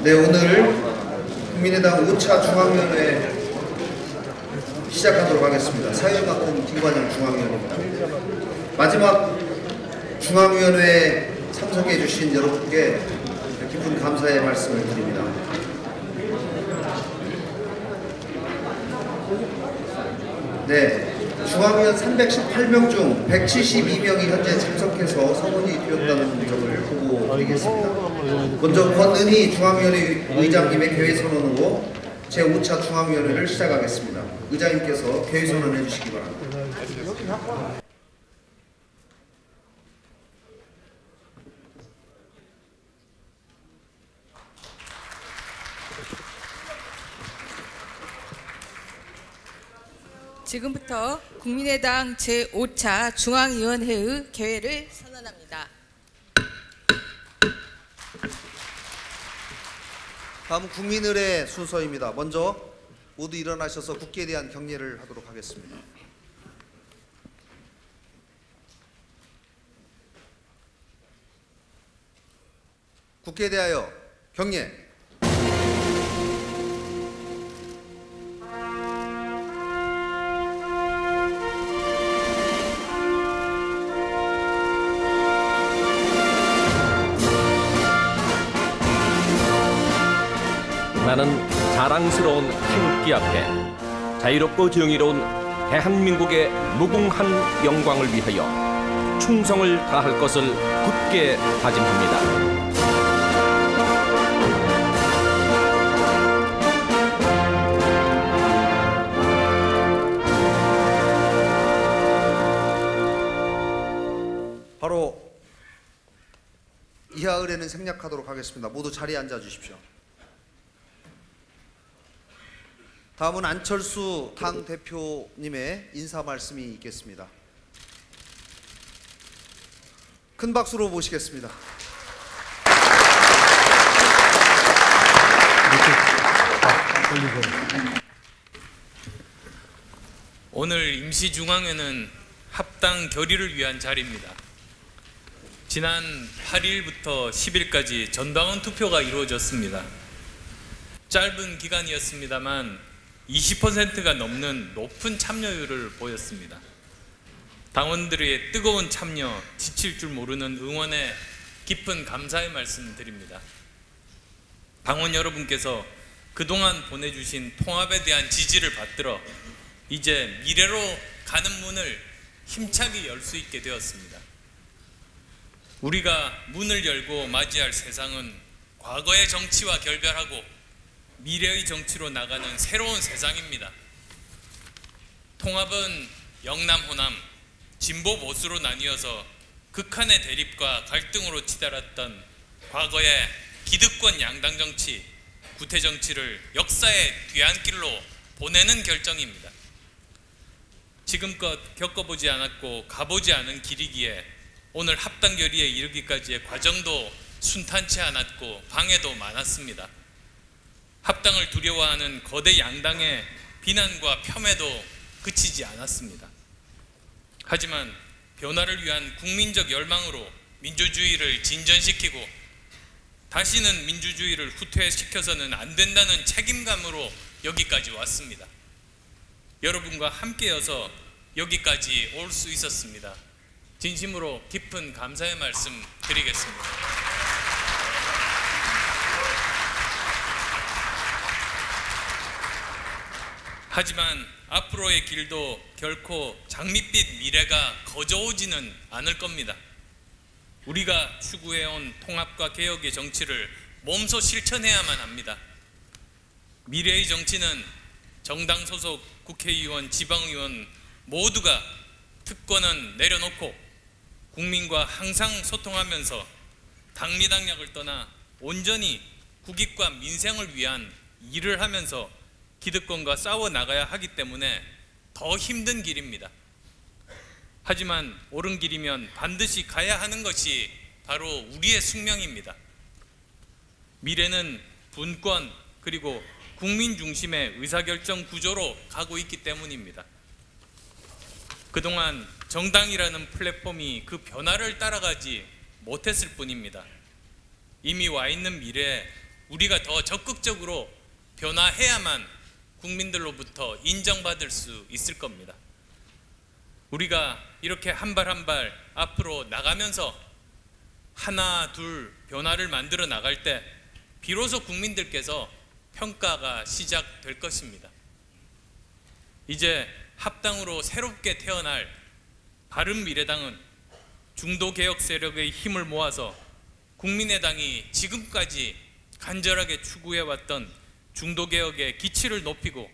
네, 오늘 국민의당 5차 중앙위원회 시작하도록 하겠습니다. 사회주의학공 김관영 중앙위원입니다. 마지막 중앙위원회에 참석해 주신 여러분께 깊은 감사의 말씀을 드립니다. 네, 중앙위원 318명 중 172명이 현재 참석해서 선언이 되었다는 점을 보고드리겠습니다. 먼저 권은희 중앙위원회 의장님의 개회 선언으로 제5차 중앙위원회를 시작하겠습니다. 의장님께서 개회 선언해 주시기 바랍니다. 지금부터 국민의당 제5차 중앙위원회의 개회를 선언합니다. 다음은 국민의례 순서입니다. 먼저 모두 일어나셔서 국기에 대한 경례를 하도록 하겠습니다. 국기에 대하여 경례. 나는 자랑스러운 태극기 앞에 자유롭고 정의로운 대한민국의 무궁한 영광을 위하여 충성을 다할 것을 굳게 다짐합니다. 바로 이하 의례는 생략하도록 하겠습니다. 모두 자리에 앉아 주십시오. 다음은 안철수 당대표님의 인사 말씀이 있겠습니다. 큰 박수로 모시겠습니다. 오늘 임시중앙회는 합당 결의를 위한 자리입니다. 지난 8일부터 10일까지 전당원 투표가 이루어졌습니다. 짧은 기간이었습니다만 20%가 넘는 높은 참여율을 보였습니다. 당원들의 뜨거운 참여, 지칠 줄 모르는 응원에 깊은 감사의 말씀 드립니다. 당원 여러분께서 그동안 보내주신 통합에 대한 지지를 받들어 이제 미래로 가는 문을 힘차게 열 수 있게 되었습니다. 우리가 문을 열고 맞이할 세상은 과거의 정치와 결별하고 미래의 정치로 나가는 새로운 세상입니다. 통합은 영남, 호남, 진보, 보수로 나뉘어서 극한의 대립과 갈등으로 치달았던 과거의 기득권 양당 정치, 구태 정치를 역사의 뒤안길로 보내는 결정입니다. 지금껏 겪어보지 않았고 가보지 않은 길이기에 오늘 합당 결의에 이르기까지의 과정도 순탄치 않았고 방해도 많았습니다. 합당을 두려워하는 거대 양당의 비난과 폄훼도 그치지 않았습니다. 하지만 변화를 위한 국민적 열망으로 민주주의를 진전시키고 다시는 민주주의를 후퇴시켜서는 안 된다는 책임감으로 여기까지 왔습니다. 여러분과 함께여서 여기까지 올 수 있었습니다. 진심으로 깊은 감사의 말씀 드리겠습니다. 하지만 앞으로의 길도 결코 장밋빛 미래가 거저오지는 않을 겁니다. 우리가 추구해온 통합과 개혁의 정치를 몸소 실천해야만 합니다. 미래의 정치는 정당 소속 국회의원, 지방의원 모두가 특권은 내려놓고 국민과 항상 소통하면서 당리당략을 떠나 온전히 국익과 민생을 위한 일을 하면서 기득권과 싸워 나가야 하기 때문에 더 힘든 길입니다. 하지만 옳은 길이면 반드시 가야 하는 것이 바로 우리의 숙명입니다. 미래는 분권 그리고 국민 중심의 의사결정 구조로 가고 있기 때문입니다. 그동안 정당이라는 플랫폼이 그 변화를 따라가지 못했을 뿐입니다. 이미 와 있는 미래에 우리가 더 적극적으로 변화해야만 국민들로부터 인정받을 수 있을 겁니다. 우리가 이렇게 한 발 한 발 앞으로 나가면서 하나 둘 변화를 만들어 나갈 때 비로소 국민들께서 평가가 시작될 것입니다. 이제 합당으로 새롭게 태어날 바른미래당은 중도개혁 세력의 힘을 모아서 국민의당이 지금까지 간절하게 추구해왔던 중도개혁의 기치를 높이고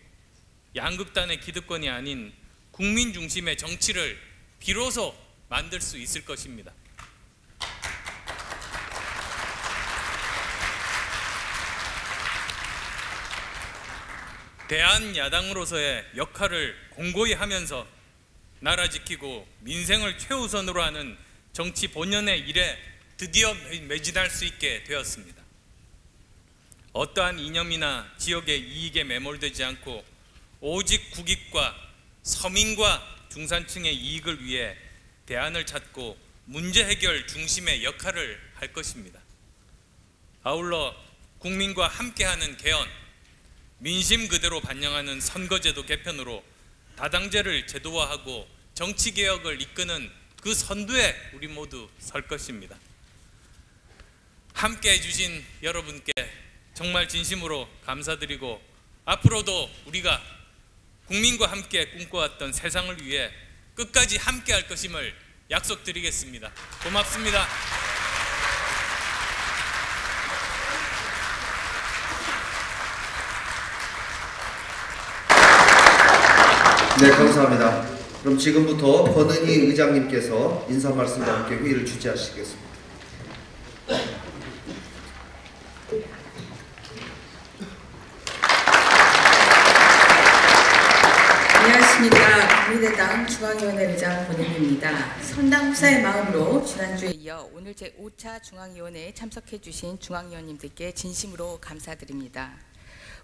양극단의 기득권이 아닌 국민 중심의 정치를 비로소 만들 수 있을 것입니다. 대한야당으로서의 역할을 공고히 하면서 나라 지키고 민생을 최우선으로 하는 정치 본연의 일에 드디어 매진할 수 있게 되었습니다. 어떠한 이념이나 지역의 이익에 매몰되지 않고 오직 국익과 서민과 중산층의 이익을 위해 대안을 찾고 문제 해결 중심의 역할을 할 것입니다. 아울러 국민과 함께하는 개헌, 민심 그대로 반영하는 선거제도 개편으로 다당제를 제도화하고 정치개혁을 이끄는 그 선두에 우리 모두 설 것입니다. 함께 해주신 여러분께 정말 진심으로 감사드리고 앞으로도 우리가 국민과 함께 꿈꿔왔던 세상을 위해 끝까지 함께 할 것임을 약속드리겠습니다. 고맙습니다. 네, 감사합니다. 그럼 지금부터 권은희 의장님께서 인사 말씀과 함께 회의를 주재하시겠습니다. 안녕하십니까. 국민의당 중앙위원회 의장 권은희입니다. 선당 후사의 마음으로 지난주에 이어 오늘 제5차 중앙위원회에 참석해 주신 중앙위원님들께 진심으로 감사드립니다.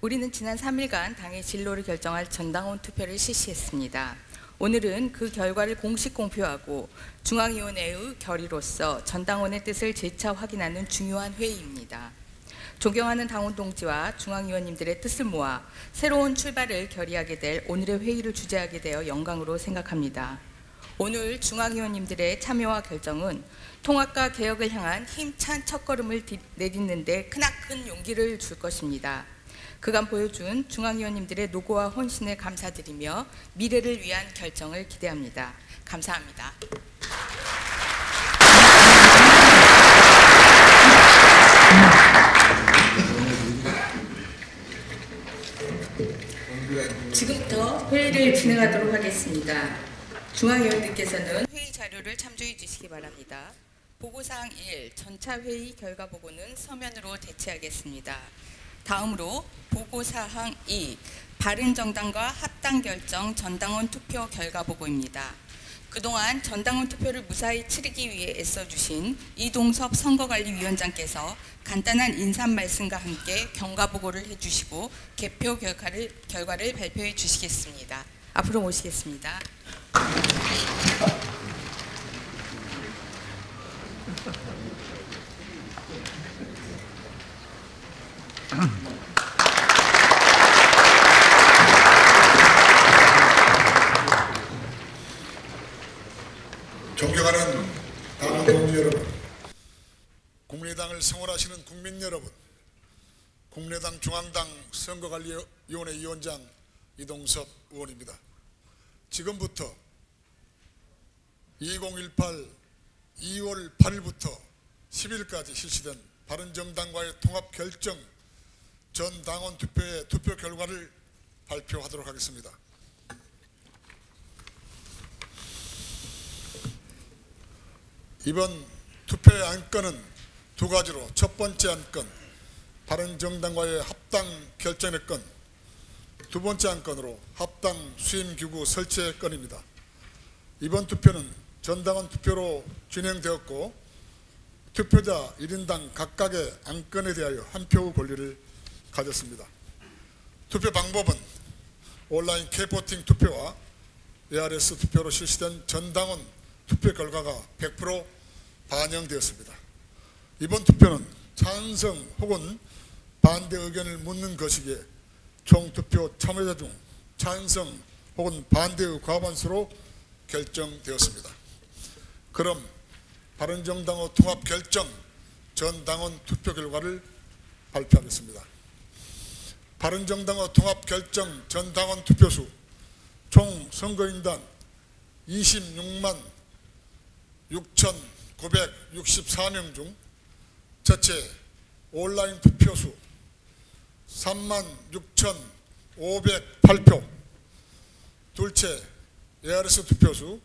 우리는 지난 3일간 당의 진로를 결정할 전당원 투표를 실시했습니다. 오늘은 그 결과를 공식 공표하고 중앙위원회의 결의로서 전당원의 뜻을 재차 확인하는 중요한 회의입니다. 존경하는 당원 동지와 중앙위원님들의 뜻을 모아 새로운 출발을 결의하게 될 오늘의 회의를 주재하게 되어 영광으로 생각합니다. 오늘 중앙위원님들의 참여와 결정은 통합과 개혁을 향한 힘찬 첫걸음을 내딛는 데 크나큰 용기를 줄 것입니다. 그간 보여준 중앙위원님들의 노고와 헌신에 감사드리며 미래를 위한 결정을 기대합니다. 감사합니다. 지금부터 회의를 진행하도록 하겠습니다. 중앙위원들께서는 회의 자료를 참조해 주시기 바랍니다. 보고사항 1, 전차 회의 결과 보고는 서면으로 대체하겠습니다. 다음으로 보고사항 2, 바른정당과 합당결정 전당원 투표 결과 보고입니다. 그동안 전당원 투표를 무사히 치르기 위해 애써주신 이동섭 선거관리위원장께서 간단한 인사 말씀과 함께 경과 보고를 해주시고 개표 결과를 발표해 주시겠습니다. 앞으로 모시겠습니다. 존경하는 당원 동지 여러분, 국민의당을 성원하시는 국민 여러분, 국민의당 중앙당 선거관리위원회 위원장 이동섭 의원입니다. 지금부터 2018 2월 8일부터 10일까지 실시된 바른정당과의 통합결정 전 당원 투표의 투표 결과를 발표하도록 하겠습니다. 이번 투표의 안건은 두 가지로, 첫 번째 안건 바른정당과의 합당 결정의 건, 두 번째 안건으로 합당 수임기구 설치의 건입니다. 이번 투표는 전당원 투표로 진행되었고 투표자 1인당 각각의 안건에 대하여 한 표의 권리를 가졌습니다. 투표 방법은 온라인 K보팅 투표와 ARS 투표로 실시된 전당원 투표 결과가 100% 반영되었습니다. 이번 투표는 찬성 혹은 반대 의견을 묻는 것이기에 총투표 참여자 중 찬성 혹은 반대의 과반수로 결정되었습니다. 그럼 바른정당의 통합결정 전 당원 투표 결과를 발표하겠습니다. 바른정당의 통합결정 전 당원 투표수 총 선거인단 26만 6,964명 중 첫째 온라인 투표수 3만 6,508표, 둘째 ARS 투표수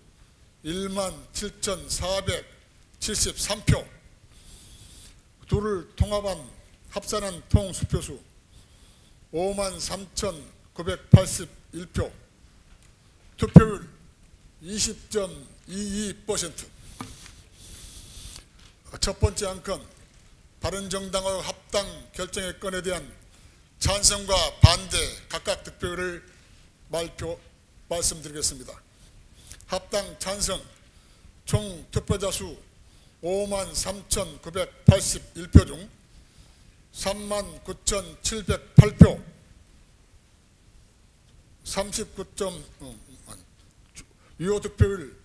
1만 7,473표, 둘을 통합한 합산한 통수표수 5만 3,981표, 투표율 20.22%. 첫 번째 안건 바른정당의 합당 결정의 건에 대한 찬성과 반대 각각 득표율을 말씀드리겠습니다. 합당 찬성 총 투표자 수 5만 3,981표 중 3만 9,708표, 유효 득표율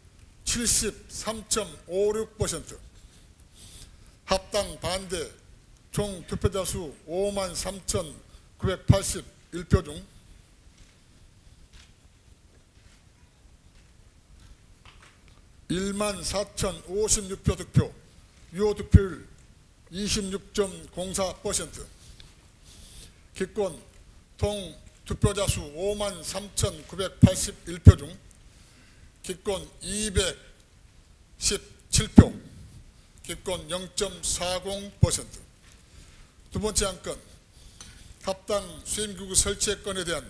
73.56%, 합당 반대 총 투표자 수 5만 3,981표 중 1만 4,056표 득표, 유효 득표율 26.04%, 기권 통 투표자 수 5만 3,981표 중 기권 217표, 기권 0.40%. 두 번째 안건 합당 수임기구 설치의 건에 대한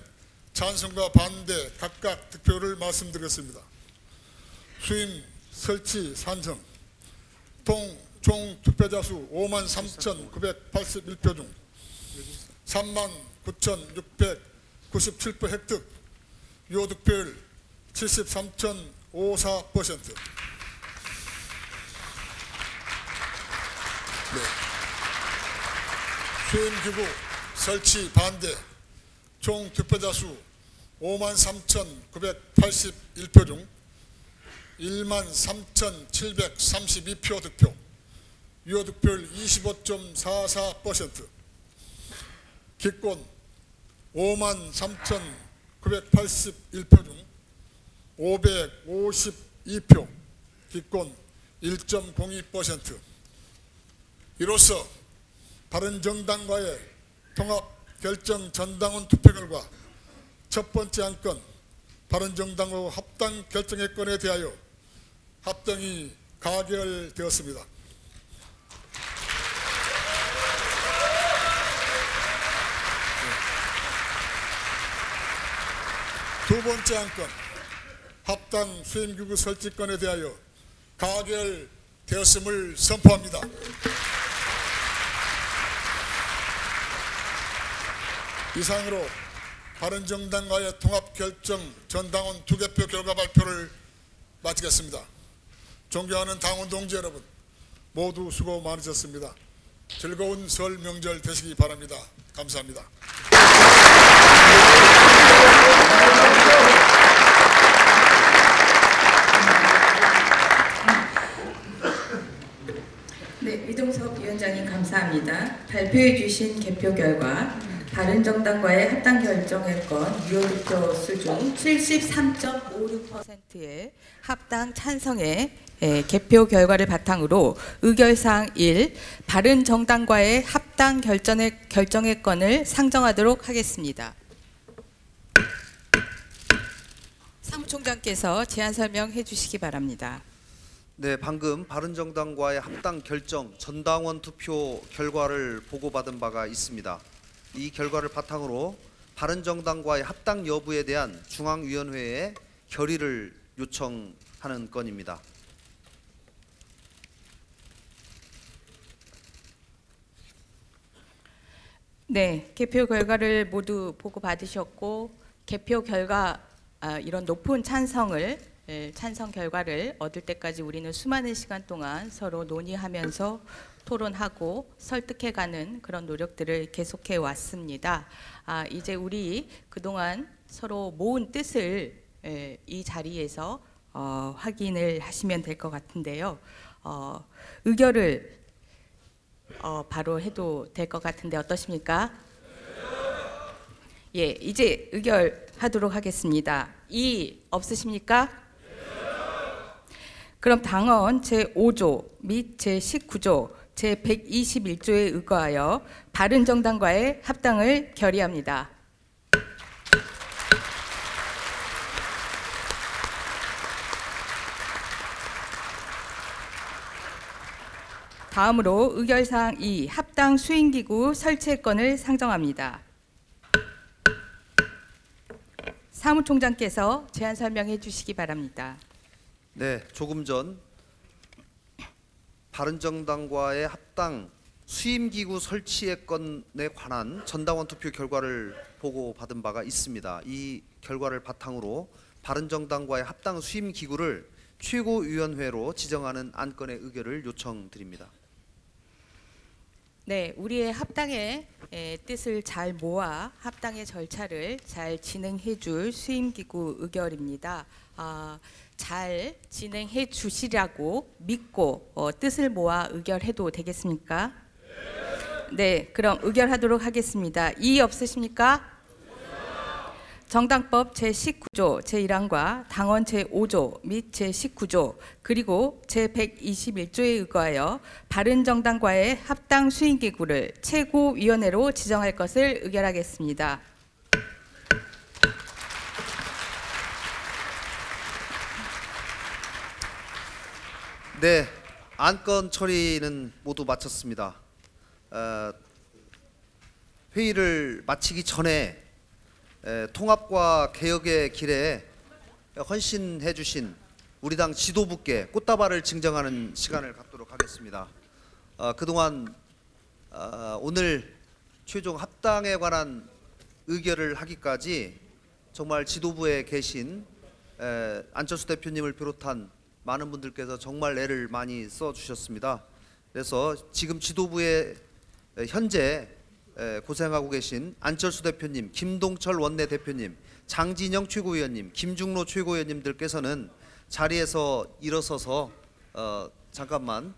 찬성과 반대 각각 득표를 말씀드리겠습니다. 수임 설치 산정 총 투표자 수 5만 3,981표 중 3만 9,697표 획득, 유효 득표율 73.54%. 수임기구 설치 반대 총 투표자 수 5만 3,981표 중 1만 3,732표 득표, 유효 득표율 25.44%, 기권 5만 3,981표 중 552표, 기권 1.02%. 이로써 바른정당과의 통합결정 전당원 투표 결과 첫 번째 안건 바른정당의 합당 결정의 건에 대하여 합당이 가결되었습니다. 두 번째 안건 합당 수임기구 설치건에 대하여 가결되었음을 선포합니다. 이상으로 바른정당과의 통합결정 전당원 투개표 결과 발표를 마치겠습니다. 존경하는 당원 동지 여러분, 모두 수고 많으셨습니다. 즐거운 설 명절 되시기 바랍니다. 감사합니다. 네, 이동석 위원장님 감사합니다. 발표해 주신 개표 결과 바른정당과의 합당 결정의 건 유효 득표수 중 73.56%의 합당 찬성의 개표 결과를 바탕으로 의결사항 1, 바른정당과의 합당 결정의 건을 상정하도록 하겠습니다. 사무총장께서 제안 설명해 주시기 바랍니다. 네, 방금 바른정당과의 합당 결정 전당원 투표 결과를 보고받은 바가 있습니다. 이 결과를 바탕으로 바른정당과의 합당 여부에 대한 중앙위원회에 결의를 요청하는 건입니다. 네, 개표 결과를 모두 보고받으셨고 개표 결과 이런 높은 찬성 결과를 얻을 때까지 우리는 수많은 시간 동안 서로 논의하면서 토론하고 설득해가는 그런 노력들을 계속해 왔습니다. 이제 우리 그동안 서로 모은 뜻을 이 자리에서 확인을 하시면 될 것 같은데요. 의결을 바로 해도 될 것 같은데 어떠십니까? 예, 이제 의결하도록 하겠습니다. 이의 없으십니까? 그럼 당헌 제5조 및 제19조 제121조에 의거하여 바른정당과의 합당을 결의합니다. 다음으로 의결사항 2 합당 수행기구 설치의 건을 상정합니다. 사무총장께서 제안 설명해 주시기 바랍니다. 네, 조금 전 바른정당과의 합당 수임기구 설치의 건에 관한 전당원 투표 결과를 보고받은 바가 있습니다. 이 결과를 바탕으로 바른정당과의 합당 수임기구를 최고위원회로 지정하는 안건의 의결을 요청드립니다. 네, 우리의 합당의 뜻을 잘 모아 합당의 절차를 잘 진행해 줄 수임기구 의결입니다. 잘 진행해 주시라고 믿고 뜻을 모아 의결해도 되겠습니까? 네, 그럼 의결하도록 하겠습니다. 이의 없으십니까? 정당법 제19조 제1항과 당헌 제5조 및 제19조 그리고 제121조에 의거하여 바른정당과의 합당 수행기구를 최고위원회로 지정할 것을 의결하겠습니다. 네, 안건 처리는 모두 마쳤습니다. 회의를 마치기 전에 통합과 개혁의 길에 헌신해 주신 우리 당 지도부께 꽃다발을 증정하는 시간을 갖도록 하겠습니다. 그동안 오늘 최종 합당에 관한 의결을 하기까지 정말 지도부에 계신 안철수 대표님을 비롯한 많은 분들께서 정말 애를 많이 써주셨습니다. 그래서 지금 지도부에 현재 고생하고 계신 안철수 대표님, 김동철 원내대표님, 장진영 최고위원님, 김중로 최고위원님들께서는 자리에서 일어서서 잠깐만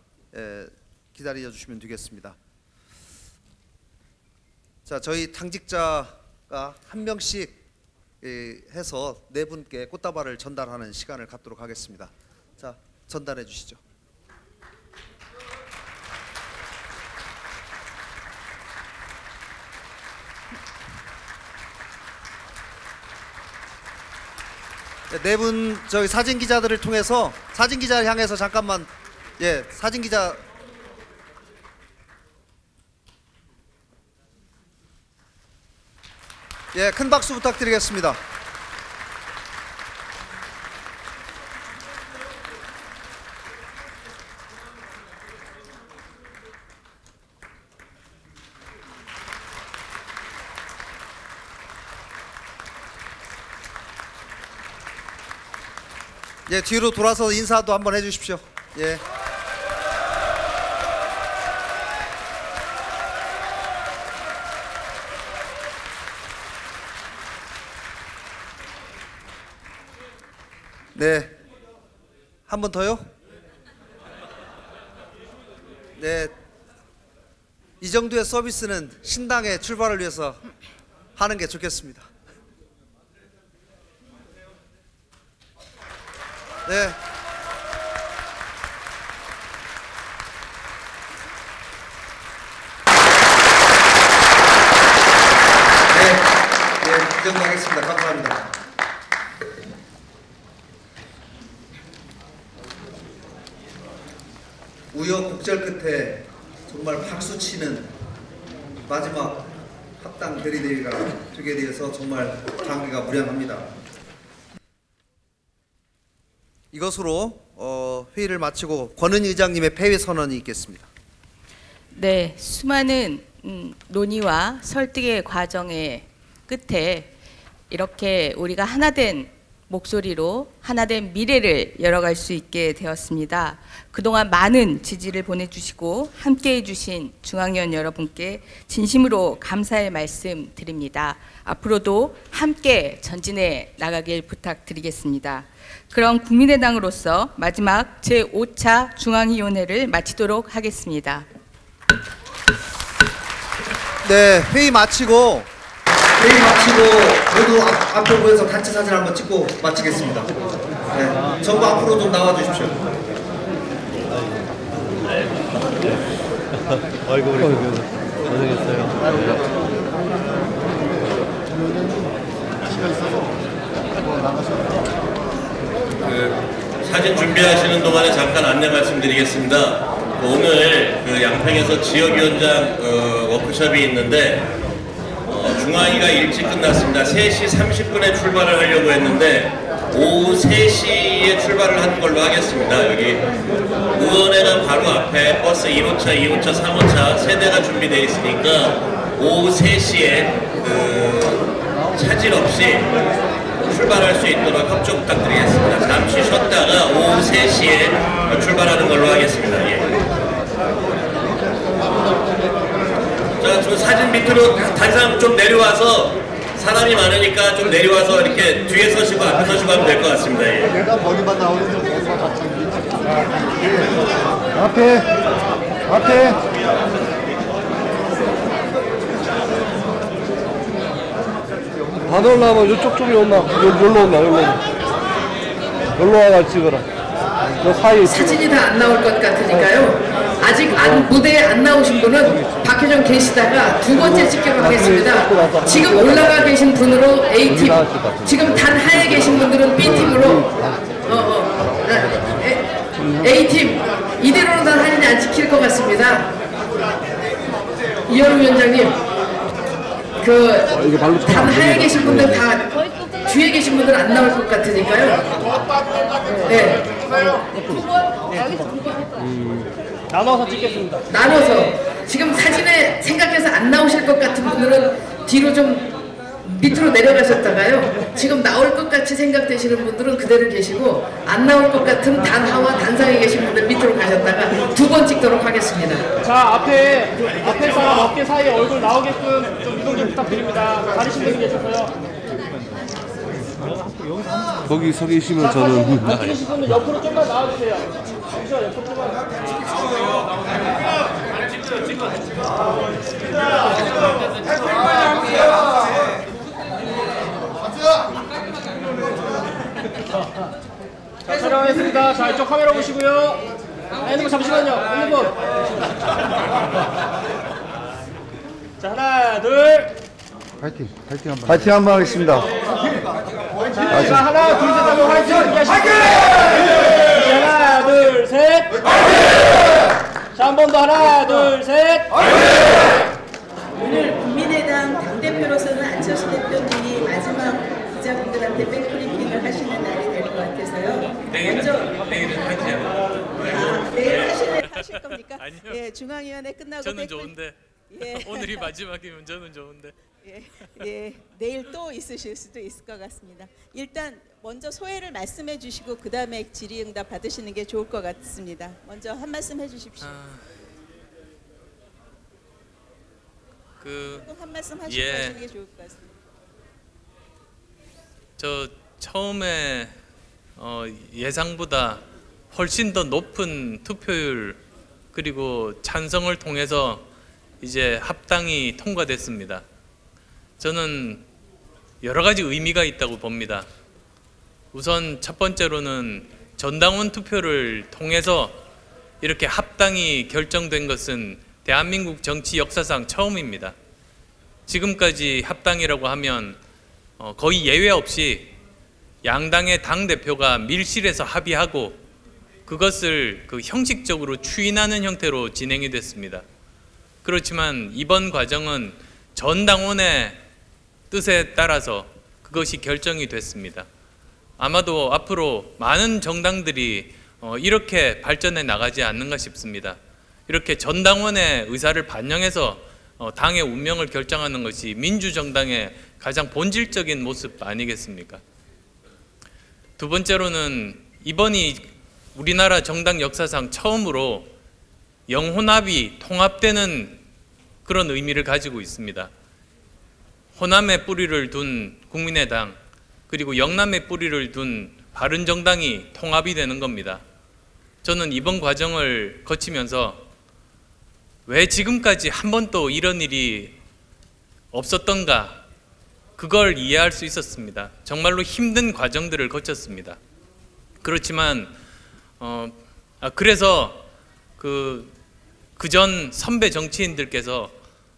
기다려 주시면 되겠습니다. 자, 저희 당직자가 한 명씩 해서 네 분께 꽃다발을 전달하는 시간을 갖도록 하겠습니다. 자, 전달해 주시죠. 네 분 저희 사진 기자들을 통해서 사진 기자를 향해서 잠깐만 사진 기자 큰 박수 부탁드리겠습니다. 뒤로 돌아서 인사도 한번 해주십시오. 네, 한 번 더요? 네, 이 정도의 서비스는 신당의 출발을 위해서 하는 게 좋겠습니다. 네. 인정하겠습니다. 감사합니다. 우여곡절 끝에 정말 박수치는 마지막 합당 대리대회가 되게 되어서 정말 장기가 무량합니다. 이것으로 회의를 마치고 권은희 의장님의 폐회 선언이 있겠습니다. 네, 수많은 논의와 설득의 과정의 끝에 이렇게 우리가 하나된 목소리로 하나된 미래를 열어갈 수 있게 되었습니다. 그동안 많은 지지를 보내주시고 함께해 주신 중앙위원 여러분께 진심으로 감사의 말씀 드립니다. 앞으로도 함께 전진해 나가길 부탁드리겠습니다. 그럼 국민의당으로서 마지막 제5차 중앙위원회를 마치도록 하겠습니다. 네, 회의 마치고 모두 앞에 모여서 단체 사진 한번 찍고 마치겠습니다. 네, 전부 앞으로 좀 나와 주십시오. 아이고 우리 고생했어요. 사진 준비하시는 동안에 잠깐 안내 말씀드리겠습니다. 오늘 양평에서 지역위원장 워크숍이 있는데 중앙위가 일찍 끝났습니다. 3시 30분에 출발을 하려고 했는데 오후 3시에 출발을 한 걸로 하겠습니다. 여기 의원회관 바로 앞에 버스 1호차, 2호차, 3호차 세대가 준비되어 있으니까 오후 3시에 차질 없이 출발할 수 있도록 협조 부탁드리겠습니다. 잠시 쉬었다가 오후 3시에 출발하는 걸로 하겠습니다. 예. 자, 저 사진 밑으로 단상 좀 내려와서 사람이 많으니까 좀 내려와서 이렇게 뒤에 서시고 앞에 서시고 하면 될 것 같습니다. 예. 내가 머리만 나오는 앞에 안 올라가면 이쪽 쪽이 온나 여기로 온나 여기로 와가 찍어라. 저 사이에 사진이 다 안 나올 것 같으니까요. 아직 무대에 안 나오신 분은 박효정 계시다가 두 번째 찍도록 하겠습니다. 지금 올라가 계신 분으로 A팀, 지금 단 하에 계신 분들은 B팀으로 A팀 이대로는 단 사진이 안 찍힐 것 같습니다. 이현우 위원장님, 단 하에 계신 분들 다 뒤에 계신 분들 안 나올 것 같으니까요. 네. 나눠서 찍겠습니다. 나눠서 지금 사진에 생각해서 안 나오실 것 같은 분들은 뒤로 좀 밑으로 내려가셨다가요. 지금 나올 것 같이 생각되시는 분들은 그대로 계시고 안 나올 것 같은 단하와 단상에 계신 분들 밑으로 가셨다가 두 번 찍도록 하겠습니다. 자, 앞에 사람 어깨 사이에 얼굴 나오게끔 좀 이동 좀 부탁드립니다. 다리신 분이 계셔서요. 거기 서 계시면 저는 안 찍으신 분은 옆으로 좀만 나와주세요. 잠시만 옆으로 좀만 자, 촬영하겠습니다. 자, 이쪽 카메라 보시고요. 있는 분 잠시만요. 있는 분. 자, 하나, 둘. 파이팅 한번 하겠습니다. 자, 하나, 둘, 셋 하면 화이팅! 화이팅! 하나, 둘, 셋! 화이팅! 자, 한 번 더 하나, 둘, 셋! 오늘 국민의당 당대표로서는 안철수 대표님이 마지막 기자분들한테 백브리핑을 하시는 날이 될 것 같아서요. 먼저 내일 하실 겁니까? 아니요. 예, 중앙위원회 끝나고 저는 좋은데. 예. 오늘이 마지막이면 저는 좋은데. 예, 내일 또 있으실 수도 있을 것 같습니다. 일단 먼저 소회를 말씀해 주시고 그 다음에 질의응답 받으시는 게 좋을 것 같습니다. 먼저 한 말씀 해주십시오. 한 말씀 하시고 하시는 게 좋을 것 같습니다. 저 처음에 예상보다 훨씬 더 높은 투표율 그리고 찬성을 통해서 이제 합당이 통과됐습니다. 저는 여러 가지 의미가 있다고 봅니다. 우선 첫 번째로는 전당원 투표를 통해서 이렇게 합당이 결정된 것은 대한민국 정치 역사상 처음입니다. 지금까지 합당이라고 하면 거의 예외 없이 양당의 당대표가 밀실에서 합의하고 그것을 형식적으로 추인하는 형태로 진행이 됐습니다. 그렇지만 이번 과정은 전 당원의 뜻에 따라서 그것이 결정이 됐습니다. 아마도 앞으로 많은 정당들이 이렇게 발전해 나가지 않는가 싶습니다. 이렇게 전 당원의 의사를 반영해서 당의 운명을 결정하는 것이 민주정당의 가장 본질적인 모습 아니겠습니까? 두 번째로는 이번이 우리나라 정당 역사상 처음으로 영호납이 통합되는 그런 의미를 가지고 있습니다. 호남의 뿌리를 둔 국민의당, 그리고 영남의 뿌리를 둔 바른정당이 통합이 되는 겁니다. 저는 이번 과정을 거치면서 왜 지금까지 한 번도 이런 일이 없었던가, 그걸 이해할 수 있었습니다. 정말로 힘든 과정들을 거쳤습니다. 그렇지만 그래서 그전 선배 정치인들께서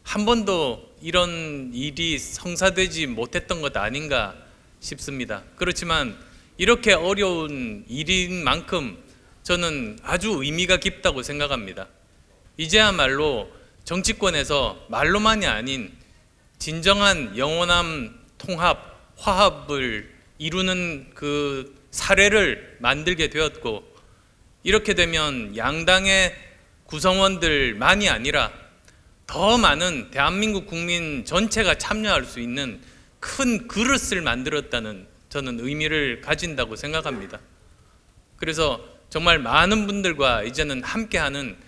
한 번도 이런 일이 성사되지 못했던 것 아닌가 싶습니다. 그렇지만 이렇게 어려운 일인 만큼 저는 아주 의미가 깊다고 생각합니다. 이제야말로 정치권에서 말로만이 아닌 진정한 영호남 통합, 화합을 이루는 그 사례를 만들게 되었고, 이렇게 되면 양당의 구성원들만이 아니라 더 많은 대한민국 국민 전체가 참여할 수 있는 큰 그릇을 만들었다는 저는 의미를 가진다고 생각합니다. 그래서 정말 많은 분들과 이제는 함께하는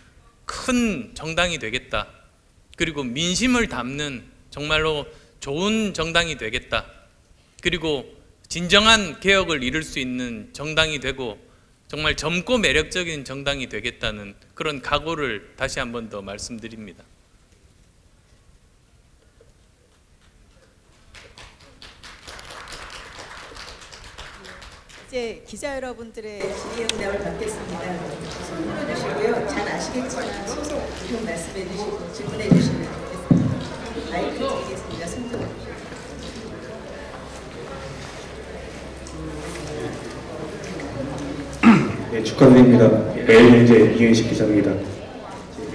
큰 정당이 되겠다. 그리고 민심을 담는 정말로 좋은 정당이 되겠다. 그리고 진정한 개혁을 이룰 수 있는 정당이 되고 정말 젊고 매력적인 정당이 되겠다는 그런 각오를 다시 한 번 더 말씀드립니다. 이제 기자 여러분들의 질의응답을 받겠습니다. 손 들어주시고요. 잘 아시겠지만 소속 의견 말씀해 주시고 질문해 주시면 되겠습니다. 마이크 드리겠습니다. 손 들어주시고. 네, 축하드립니다. 매일경제 이윤식 기자입니다.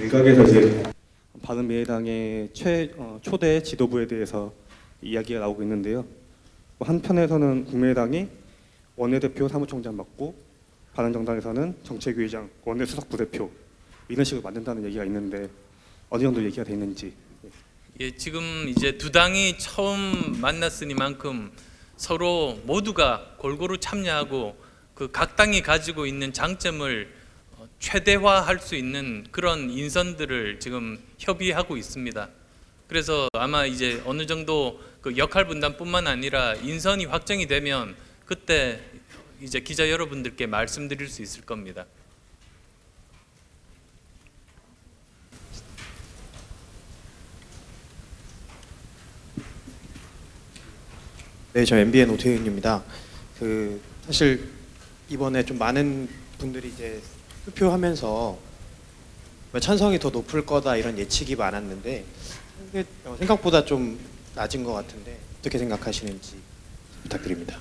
일각에서 이제 바른미래당의 초대 지도부에 대해서 이야기가 나오고 있는데요. 한편에서는 국민의당이 원내대표 사무총장 맡고 바른정당에서는 정책위의장, 원내수석부대표 이런 식으로 만든다는 얘기가 있는데 어느 정도 얘기가 돼 있는지. 예, 지금 이제 두 당이 처음 만났으니만큼 서로 모두가 골고루 참여하고 그 각 당이 가지고 있는 장점을 최대화할 수 있는 그런 인선들을 지금 협의하고 있습니다. 그래서 아마 이제 어느 정도 그 역할 분담뿐만 아니라 인선이 확정이 되면 그때 이제 기자 여러분들께 말씀드릴 수 있을 겁니다. 네, 저 MBN 오태윤입니다. 사실 이번에 좀 많은 분들이 이제 투표하면서 찬성이 더 높을 거다 이런 예측이 많았는데 생각보다 좀 낮은 것 같은데 어떻게 생각하시는지 부탁드립니다.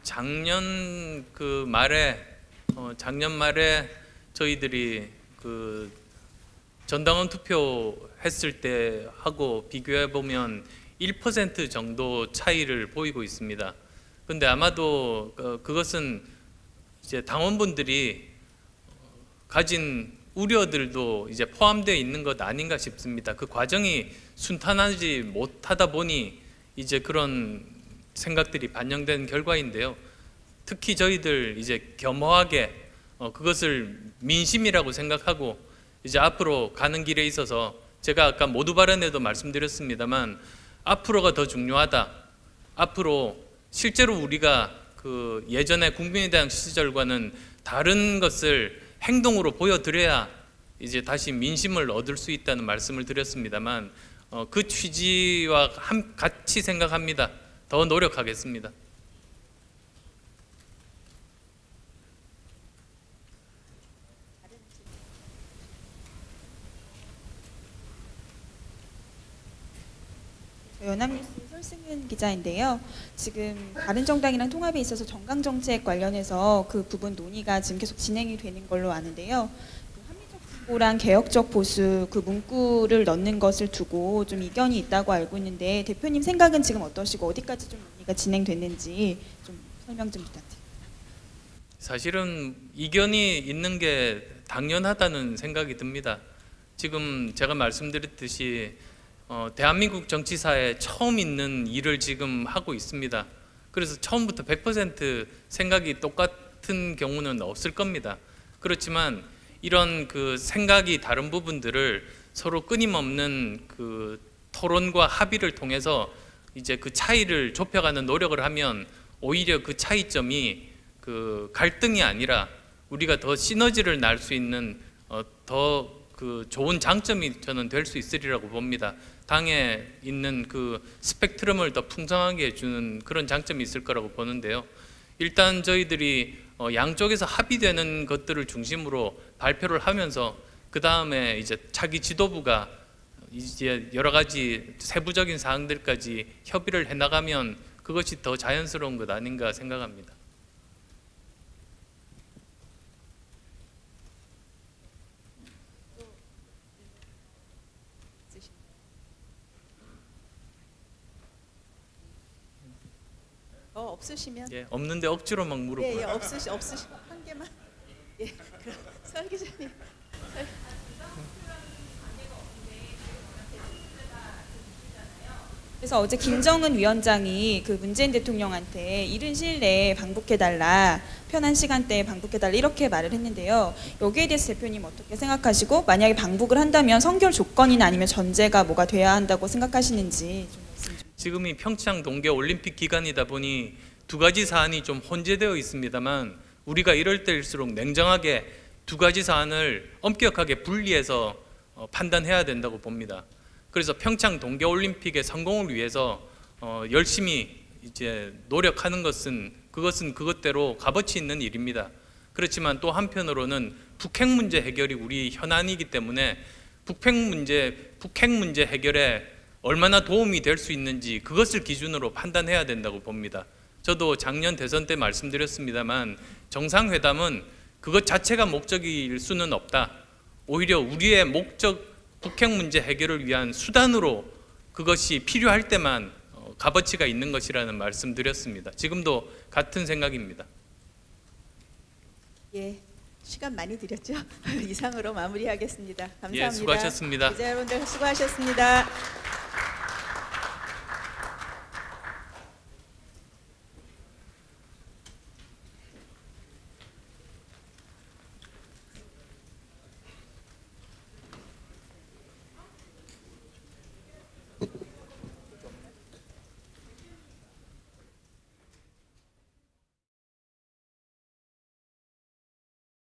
작년 말에 저희들이 전당원 투표했을 때 하고 비교해 보면 1% 정도 차이를 보이고 있습니다. 근데 아마도 그것은 이제 당원분들이 가진 우려들도 이제 포함되어 있는 것 아닌가 싶습니다. 그 과정이 순탄하지 못하다 보니 이제 그런 생각들이 반영된 결과인데요. 특히 저희들 이제 겸허하게 그것을 민심이라고 생각하고 이제 앞으로 가는 길에 있어서 제가 아까 모두 발언에도 말씀드렸습니다만 앞으로가 더 중요하다. 앞으로 실제로 우리가 예전에 국민의당 시절과는 다른 것을 행동으로 보여드려야 이제 다시 민심을 얻을 수 있다는 말씀을 드렸습니다만 그 취지와 같이 생각합니다. 더 노력하겠습니다. 연합뉴스 설승은 기자인데요. 지금 바른정당이랑 통합에 있어서 정강정책 관련해서 그 부분 논의가 지금 계속 진행이 되는 걸로 아는데요. 합리적 진보랑 개혁적 보수 그 문구를 넣는 것을 두고 좀 이견이 있다고 알고 있는데 대표님 생각은 지금 어떠시고 어디까지 좀 논의가 진행됐는지 좀 설명 좀 부탁드립니다. 사실은 이견이 있는 게 당연하다는 생각이 듭니다. 지금 제가 말씀드렸듯이 대한민국 정치사에 처음 있는 일을 지금 하고 있습니다. 그래서 처음부터 100% 생각이 똑같은 경우는 없을 겁니다. 그렇지만 이런 그 생각이 다른 부분들을 서로 끊임없는 그 토론과 합의를 통해서 이제 그 차이를 좁혀가는 노력을 하면 오히려 그 차이점이 그 갈등이 아니라 우리가 더 시너지를 날 수 있는 더 그 좋은 장점이 저는 될 수 있으리라고 봅니다. 당에 있는 그 스펙트럼을 더 풍성하게 해주는 그런 장점이 있을 거라고 보는데요. 일단 저희들이 양쪽에서 합의되는 것들을 중심으로 발표를 하면서 그 다음에 이제 차기 지도부가 이제 여러 가지 세부적인 사항들까지 협의를 해나가면 그것이 더 자연스러운 것 아닌가 생각합니다. 없으시면 예, 없는데 억지로 막 물어보요. 예, 없으시 한 개만. 예, 그럼 설 기자님. 그래서 어제 김정은 위원장이 그 문재인 대통령한테 이른 시일 내에 방북해달라, 편한 시간대에 방북해달라 이렇게 말을 했는데요. 여기에 대해서 대표님 어떻게 생각하시고 만약에 방북을 한다면 선결 조건이나 아니면 전제가 뭐가 돼야 한다고 생각하시는지 좀 말씀 좀. 지금이 평창 동계 올림픽 기간이다 보니 두 가지 사안이 좀 혼재되어 있습니다만 우리가 이럴 때일수록 냉정하게 두 가지 사안을 엄격하게 분리해서 판단해야 된다고 봅니다. 그래서 평창 동계 올림픽의 성공을 위해서 열심히 이제 노력하는 것은 그것대로 값어치 있는 일입니다. 그렇지만 또 한편으로는 북핵 문제 해결이 우리 현안이기 때문에 북핵 문제 해결에 얼마나 도움이 될 수 있는지 그것을 기준으로 판단해야 된다고 봅니다. 저도 작년 대선 때 말씀드렸습니다만 정상회담은 그것 자체가 목적일 수는 없다. 오히려 우리의 목적 북핵 문제 해결을 위한 수단으로 그것이 필요할 때만 값어치가 있는 것이라는 말씀드렸습니다. 지금도 같은 생각입니다. 예, 시간 많이 드렸죠? 이상으로 마무리하겠습니다. 감사합니다. 예, 수고하셨습니다. 기자 여러분들 수고하셨습니다.